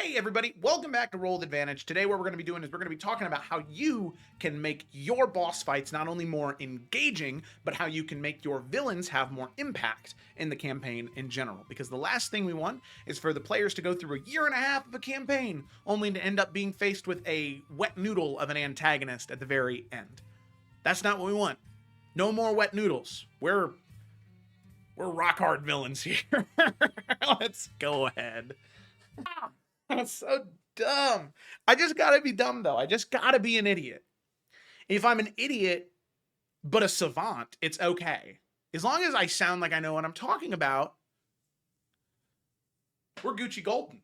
Hey everybody, welcome back to Roll with Advantage. Today what we're going to be doing is we're going to be talking about how you can make your boss fights not only more engaging, but how you can make your villains have more impact in the campaign in general. Because the last thing we want is for the players to go through a year and a half of a campaign only to end up being faced with a wet noodle of an antagonist at the very end. That's not what we want. No more wet noodles. We're rock hard villains here. Let's go ahead. That's so dumb. I just gotta be dumb though. I just gotta be an idiot. If I'm an idiot but a savant, it's okay. As long as I sound like I know what I'm talking about, we're Gucci Golden.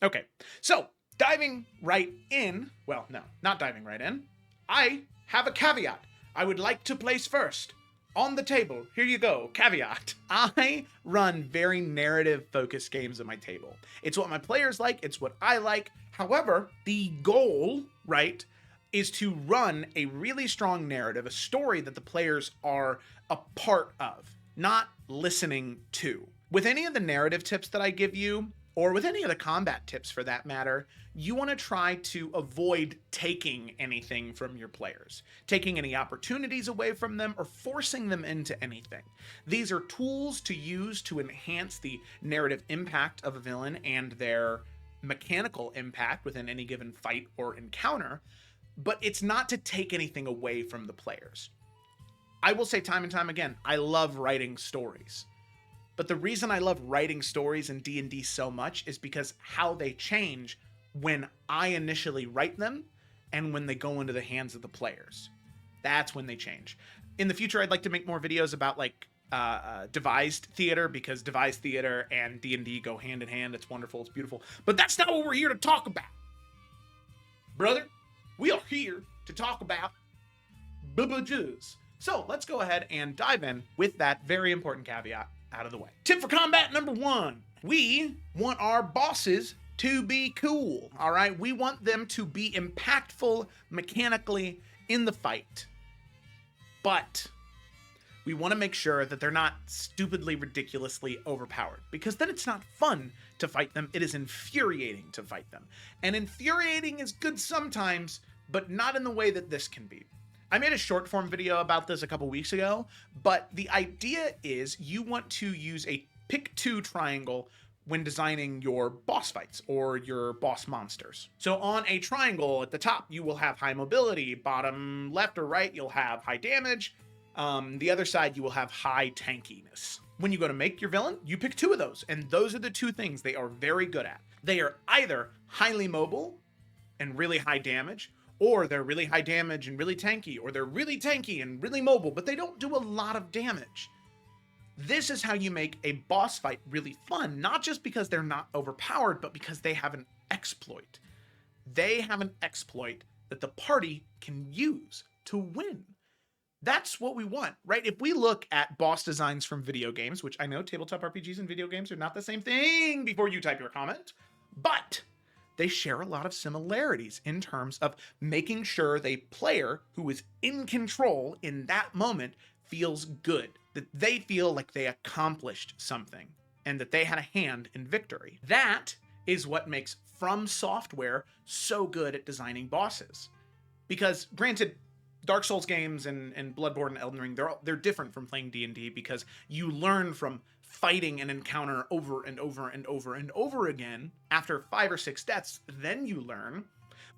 Okay, so diving right in, well, no, not diving right in. I have a caveat I would like to place first. On the table, here you go, caveat. I run very narrative-focused games at my table. It's what my players like, it's what I like. However, the goal, right, is to run a really strong narrative, a story that the players are a part of, not listening to. With any of the narrative tips that I give you, or with any of the combat tips for that matter, you want to try to avoid taking anything from your players, taking any opportunities away from them, or forcing them into anything. These are tools to use to enhance the narrative impact of a villain and their mechanical impact within any given fight or encounter, but it's not to take anything away from the players. I will say time and time again, I love writing stories. But the reason I love writing stories in D&D so much is because how they change when I initially write them and when they go into the hands of the players. That's when they change. In the future, I'd like to make more videos about like devised theater, because devised theater and D&D go hand in hand. It's wonderful. It's beautiful. But that's not what we're here to talk about. Brother, we are here to talk about BBEGs. So let's go ahead and dive in with that very important caveat out of the way. Tip for combat number 1. We want our bosses to be cool, all right? We want them to be impactful mechanically in the fight. But we want to make sure that they're not stupidly, ridiculously overpowered, because then it's not fun to fight them. It is infuriating to fight them. And infuriating is good sometimes, but not in the way that this can be. I made a short form video about this a couple weeks ago, but the idea is you want to use a pick 2 triangle when designing your boss fights or your boss monsters. So on a triangle at the top, you will have high mobility. Bottom left or right, you'll have high damage. The other side, you will have high tankiness. When you go to make your villain, you pick 2 of those, and those are the 2 things they are very good at. They are either highly mobile and really high damage, or they're really high damage and really tanky, or they're really tanky and really mobile, but they don't do a lot of damage. This is how you make a boss fight really fun, not just because they're not overpowered, but because they have an exploit. They have an exploit that the party can use to win. That's what we want, right? If we look at boss designs from video games, which I know tabletop RPGs and video games are not the same thing before you type your comment, but they share a lot of similarities in terms of making sure the player who is in control in that moment feels good, that they feel like they accomplished something and that they had a hand in victory. That is what makes From Software so good at designing bosses. Because granted, Dark Souls games and Bloodborne and Elden Ring, they're different from playing D&D because you learn from fighting an encounter over and over and over and over again. After 5 or 6 deaths, then you learn.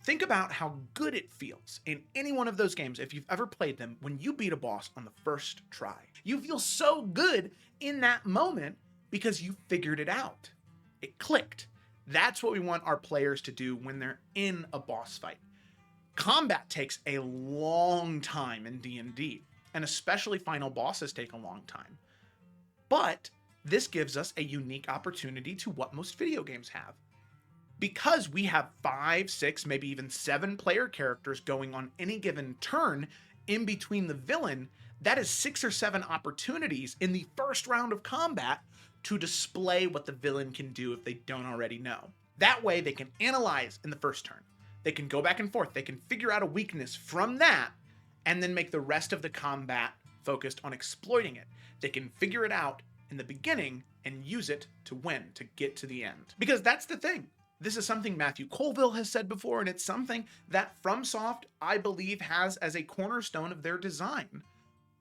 Think about how good it feels in any one of those games, if you've ever played them, when you beat a boss on the first try. You feel so good in that moment because you figured it out. It clicked. That's what we want our players to do when they're in a boss fight. Combat takes a long time in D&D, and especially final bosses take a long time. But this gives us a unique opportunity to what most video games have. Because we have 5, 6, maybe even 7 player characters going on any given turn in between the villain, that is 6 or 7 opportunities in the first round of combat to display what the villain can do if they don't already know. That way they can analyze in the first turn. They can go back and forth. They can figure out a weakness from that and then make the rest of the combat focused on exploiting it. They can figure it out in the beginning and use it to win, to get to the end. Because that's the thing. This is something Matthew Colville has said before, and it's something that FromSoft, I believe, has as a cornerstone of their design.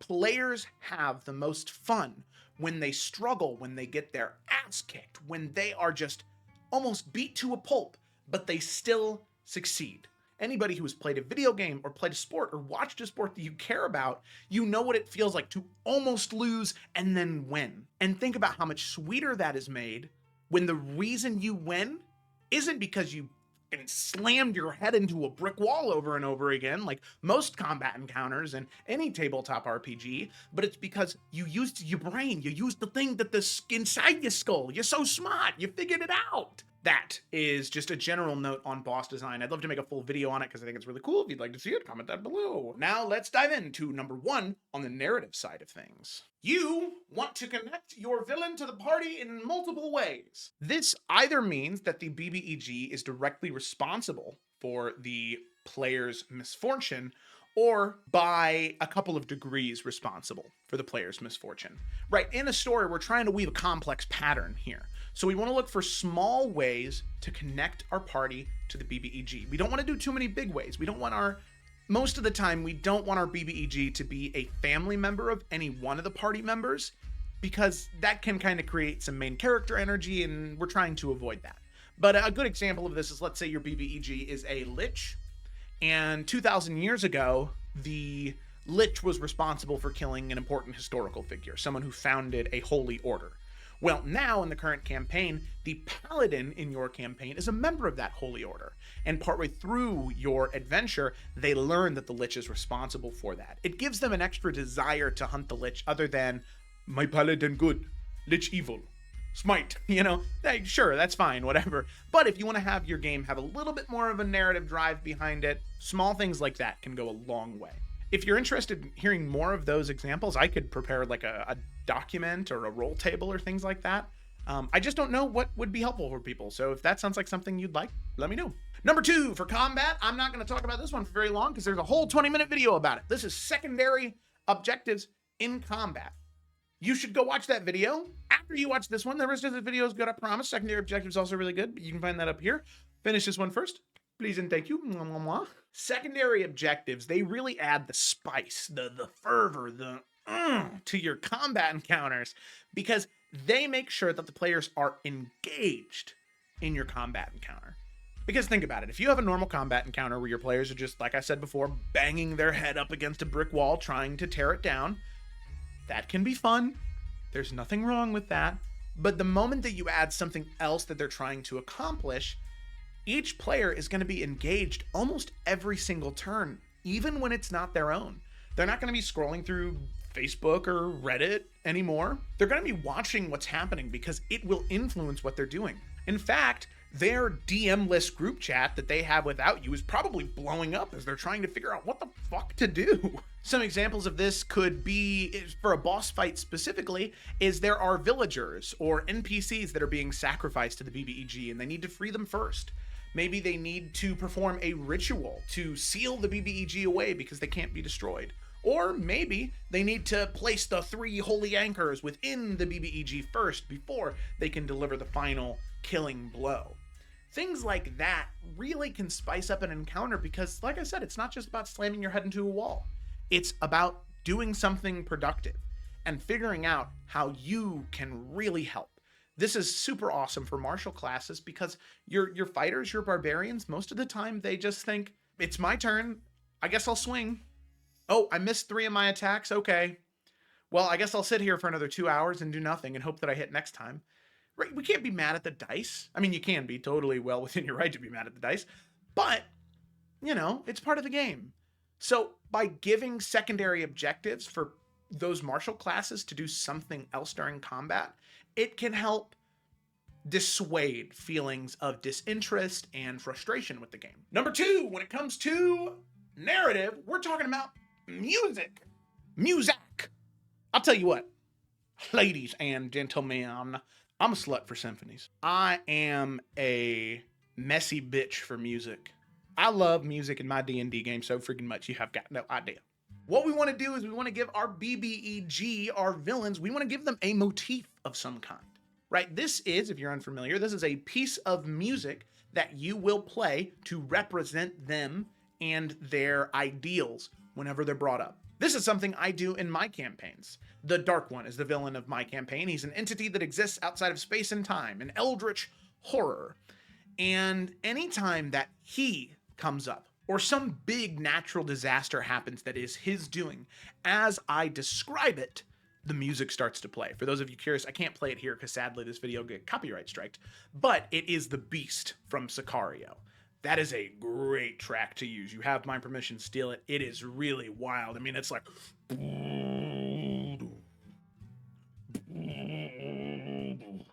Players have the most fun when they struggle, when they get their ass kicked, when they are just almost beat to a pulp, but they still succeed. Anybody who has played a video game or played a sport or watched a sport that you care about, you know what it feels like to almost lose and then win. And think about how much sweeter that is made when the reason you win isn't because you slammed your head into a brick wall over and over again, like most combat encounters in any tabletop RPG, but it's because you used your brain, you used the thing that's inside your skull. You're so smart, you figured it out. That is just a general note on boss design. I'd love to make a full video on it because I think it's really cool. If you'd like to see it, comment down below. Now let's dive into number 1 on the narrative side of things. You want to connect your villain to the party in multiple ways. This either means that the BBEG is directly responsible for the player's misfortune, or by a couple of degrees responsible for the player's misfortune. Right, in a story, we're trying to weave a complex pattern here. So we want to look for small ways to connect our party to the BBEG. We don't want to do too many big ways. We don't want most of the time, we don't want our BBEG to be a family member of any one of the party members, because that can kind of create some main character energy, and we're trying to avoid that. But a good example of this is, let's say your BBEG is a lich, and 2,000 years ago, the lich was responsible for killing an important historical figure, someone who founded a holy order. Well, now in the current campaign, the paladin in your campaign is a member of that holy order. And partway through your adventure, they learn that the lich is responsible for that. It gives them an extra desire to hunt the lich other than, my paladin good, lich evil. Smite, hey, sure, that's fine, whatever. But if you want to have your game have a little bit more of a narrative drive behind it, small things like that can go a long way. If you're interested in hearing more of those examples, I could prepare like a document or a roll table or things like that. I just don't know what would be helpful for people. So if that sounds like something you'd like, let me know. Number 2, for combat, I'm not going to talk about this one for very long because there's a whole 20-minute video about it. This is secondary objectives in combat. You should go watch that video. After you watch this one, the rest of the video is good, I promise. Secondary objectives also really good, but you can find that up here. Finish this one first. Please and thank you. Mwah, mwah, mwah. Secondary objectives, they really add the spice, the fervor, to your combat encounters, because they make sure that the players are engaged in your combat encounter. Because think about it, if you have a normal combat encounter where your players are just, like I said before, banging their head up against a brick wall trying to tear it down, that can be fun. There's nothing wrong with that. But the moment that you add something else that they're trying to accomplish, each player is going to be engaged almost every single turn, even when it's not their own. They're not going to be scrolling through Facebook or Reddit anymore. They're going to be watching what's happening because it will influence what they're doing. In fact, their DM-less group chat that they have without you is probably blowing up as they're trying to figure out what the fuck to do. Some examples of this could be, for a boss fight specifically, is there are villagers or NPCs that are being sacrificed to the BBEG and they need to free them first. Maybe they need to perform a ritual to seal the BBEG away because they can't be destroyed. Or maybe they need to place the 3 holy anchors within the BBEG first before they can deliver the final killing blow. Things like that really can spice up an encounter because, like I said, it's not just about slamming your head into a wall. It's about doing something productive and figuring out how you can really help. This is super awesome for martial classes because your fighters, your barbarians, most of the time they just think, it's my turn, I guess I'll swing. Oh, I missed 3 of my attacks, okay. Well, I guess I'll sit here for another 2 hours and do nothing and hope that I hit next time. Right? We can't be mad at the dice. I mean, you can be totally well within your right to be mad at the dice, but, it's part of the game. So by giving secondary objectives for those martial classes to do something else during combat, it can help dissuade feelings of disinterest and frustration with the game. Number 2, when it comes to narrative, we're talking about music. Music. I'll tell you what, ladies and gentlemen, I'm a slut for symphonies. I am a messy bitch for music. I love music in my D&D game so freaking much you have got no idea. What we want to do is we want to give our BBEG, our villains, we want to give them a motif of some kind, right? This is, if you're unfamiliar, this is a piece of music that you will play to represent them and their ideals whenever they're brought up. This is something I do in my campaigns. The Dark One is the villain of my campaign. He's an entity that exists outside of space and time, an eldritch horror. And anytime that he comes up, or some big natural disaster happens that is his doing, as I describe it, the music starts to play. For those of you curious, I can't play it here because sadly this video will get copyright striked, but it is the Beast from Sicario. That is a great track to use. You have my permission to steal it. It is really wild. I mean, it's like...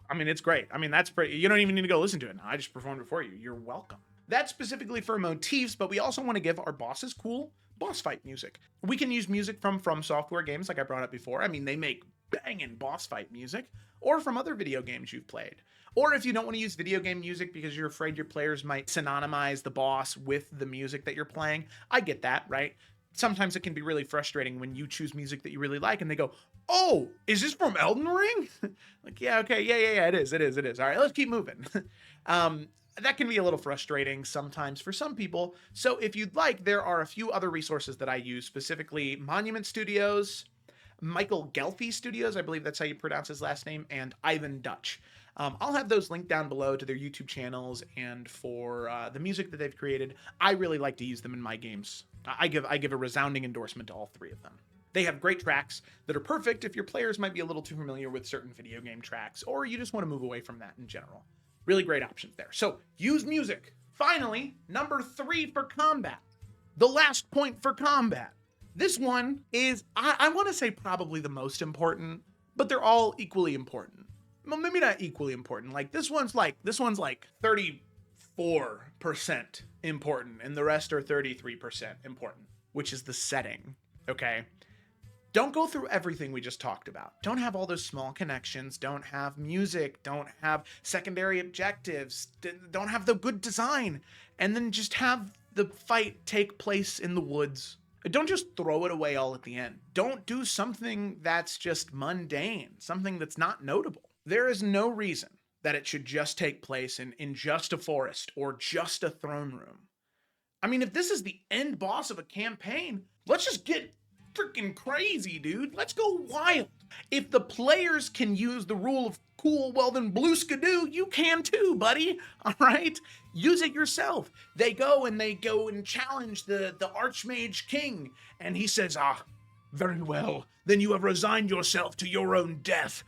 I mean, it's great. I mean, that's pretty... You don't even need to go listen to it now. I just performed it for you. You're welcome. That's specifically for motifs, but we also want to give our bosses cool boss fight music. We can use music from Software games like I brought up before. I mean, they make banging boss fight music, or from other video games you've played. Or if you don't want to use video game music because you're afraid your players might synonymize the boss with the music that you're playing, I get that, right? Sometimes it can be really frustrating when you choose music that you really like and they go, oh, is this from Elden Ring? Like, yeah, okay, yeah, it is. All right, let's keep moving. That can be a little frustrating sometimes for some people. So if you'd like, there are a few other resources that I use, specifically Monument Studios, Michael Gelfi Studios, I believe that's how you pronounce his last name, and Ivan Dutch. I'll have those linked down below to their YouTube channels and for the music that they've created. I really like to use them in my games. I give a resounding endorsement to all three of them. They have great tracks that are perfect if your players might be a little too familiar with certain video game tracks, or you just want to move away from that in general. Really great options there. So use music. Finally, number 3 for combat. The last point for combat. This one is, I want to say probably the most important, but they're all equally important. Well, maybe not equally important. Like this one's like 34% important and the rest are 33% important, which is the setting. Okay. Don't go through everything we just talked about. Don't have all those small connections. Don't have music. Don't have secondary objectives. Don't have the good design. And then just have the fight take place in the woods. Don't just throw it away all at the end. Don't do something that's just mundane, something that's not notable. There is no reason that it should just take place in just a forest or just a throne room. I mean, if this is the end boss of a campaign, let's just get freaking crazy, dude. Let's go wild. If the players can use the rule of cool, well then blue skidoo, you can too, buddy. All right? Use it yourself. They go and challenge the Archmage King. And he says, very well. Then you have resigned yourself to your own death.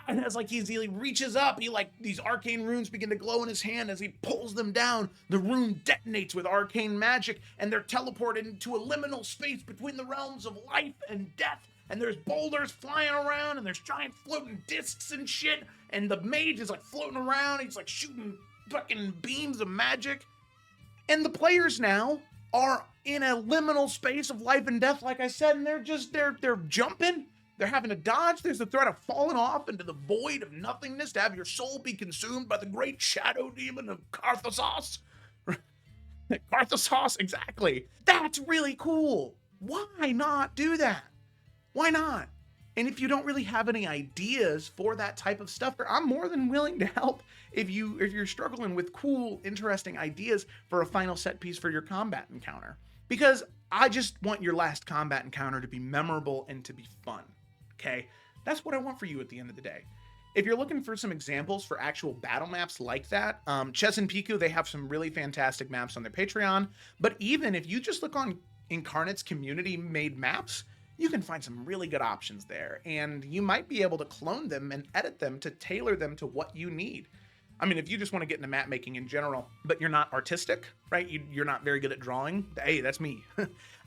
And as like he reaches up, these arcane runes begin to glow in his hand as he pulls them down. The rune detonates with arcane magic, and they're teleported into a liminal space between the realms of life and death. And there's boulders flying around, and there's giant floating discs and shit. And the mage is like floating around. He's like shooting fucking beams of magic. And the players now are in a liminal space of life and death, like I said, and they're jumping. They're having to dodge. There's the threat of falling off into the void of nothingness to have your soul be consumed by the great shadow demon of Carthagos. Carthagos, exactly. That's really cool. Why not do that? Why not? And if you don't really have any ideas for that type of stuff, I'm more than willing to help if you're struggling with cool, interesting ideas for a final set piece for your combat encounter. Because I just want your last combat encounter to be memorable and to be fun, okay? That's what I want for you at the end of the day. If you're looking for some examples for actual battle maps like that, Chess and Piku, they have some really fantastic maps on their Patreon. But even if you just look on Incarnate's community-made maps, you can find some really good options there. And you might be able to clone them and edit them to tailor them to what you need. I mean, if you just want to get into map making in general, but you're not artistic, right? You're not very good at drawing. Hey, that's me.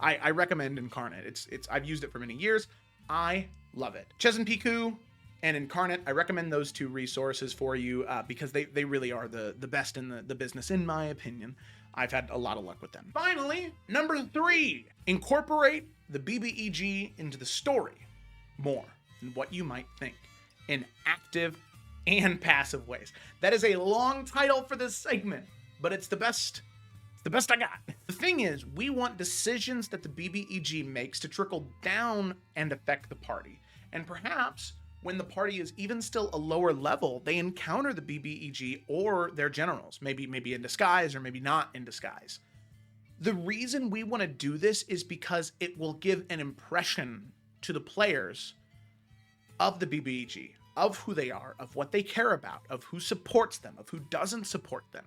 I recommend Incarnate. I've used it for many years. I love it. Chess and Piku and Incarnate, I recommend those two resources for you because they really are the best in the business, in my opinion. I've had a lot of luck with them. Finally, number 3, incorporate the BBEG into the story more than what you might think in active and passive ways. That is a long title for this segment, but it's the best It's the best I got. The thing is, we want decisions that the BBEG makes to trickle down and affect the party. And perhaps when the party is even still a lower level, they encounter the BBEG or their generals, maybe in disguise or maybe not in disguise. The reason we want to do this is because it will give an impression to the players of the BBEG, of who they are, of what they care about, of who supports them, of who doesn't support them,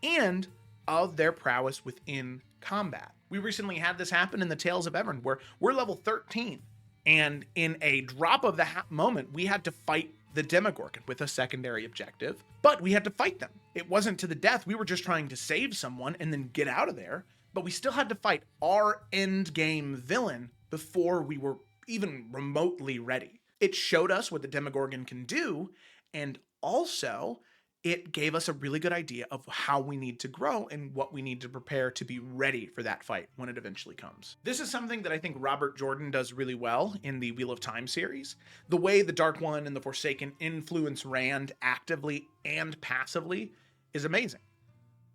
and of their prowess within combat. We recently had this happen in the Tales of Evern, where we're level 13, and in a drop of the hat moment, we had to fight the Demogorgon with a secondary objective, but we had to fight them. It wasn't to the death. We were just trying to save someone and then get out of there, but we still had to fight our end game villain before we were even remotely ready. It showed us what the Demogorgon can do, and also it gave us a really good idea of how we need to grow and what we need to prepare to be ready for that fight when it eventually comes. This is something that I think Robert Jordan does really well in the Wheel of Time series. The way the Dark One and the Forsaken influence Rand actively and passively is amazing.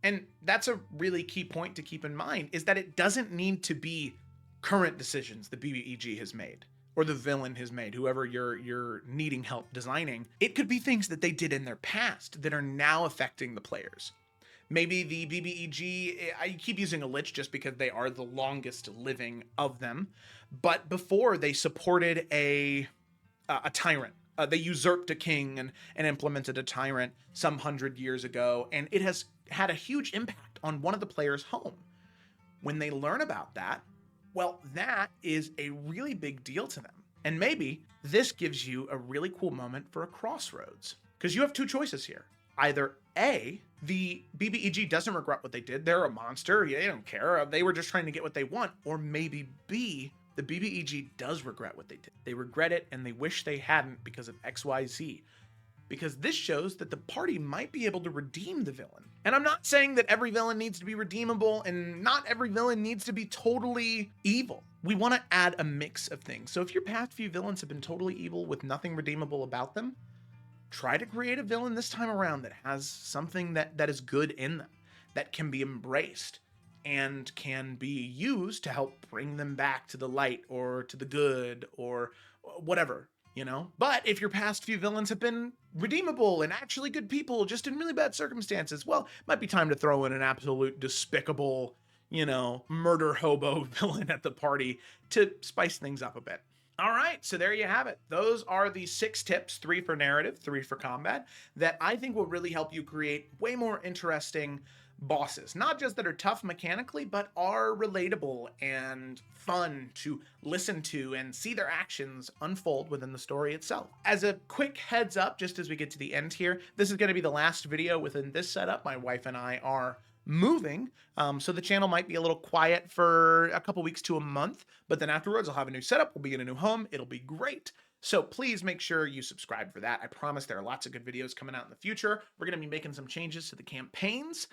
And that's a really key point to keep in mind, is that it doesn't need to be current decisions the BBEG has made, or the villain has made, whoever you're needing help designing. It could be things that they did in their past that are now affecting the players. Maybe the BBEG, I keep using a lich just because they are the longest living of them, but before they supported a tyrant. They usurped a king and implemented a tyrant some 100 years ago, and it has had a huge impact on one of the players' home. When they learn about that, well, that is a really big deal to them. And maybe this gives you a really cool moment for a crossroads. Because you have two choices here. Either A, the BBEG doesn't regret what they did. They're a monster. They don't care. They were just trying to get what they want. Or maybe B, the BBEG does regret what they did. They regret it and they wish they hadn't because of XYZ. Because this shows that the party might be able to redeem the villain. And I'm not saying that every villain needs to be redeemable and not every villain needs to be totally evil. We want to add a mix of things. So if your past few villains have been totally evil with nothing redeemable about them, try to create a villain this time around that has something that is good in them, that can be embraced and can be used to help bring them back to the light or to the good or whatever. But if your past few villains have been redeemable and actually good people just in really bad circumstances, well, it might be time to throw in an absolute despicable, murder hobo villain at the party to spice things up a bit. All right, so there you have it. Those are the 6 tips, 3 for narrative, 3 for combat, that I think will really help you create way more interesting bosses. Not just that are tough mechanically, but are relatable and fun to listen to and see their actions unfold within the story itself. As a quick heads up, just as we get to the end here, this is going to be the last video within this setup. My wife and I are moving, so the channel might be a little quiet for a couple weeks to a month, but then afterwards I'll have a new setup, we'll be in a new home, it'll be great. So please make sure you subscribe for that. I promise there are lots of good videos coming out in the future. We're going to be making some changes to the campaigns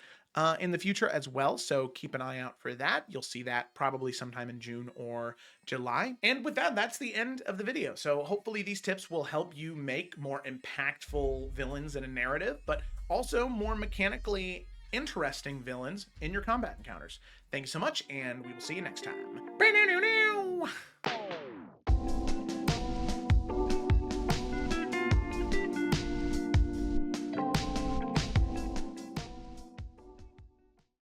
in the future as well, so keep an eye out for that. You'll see that probably sometime in June or July. And with that, that's the end of the video. So hopefully these tips will help you make more impactful villains in a narrative, but also more mechanically interesting villains in your combat encounters. Thank you so much, and we will see you next time.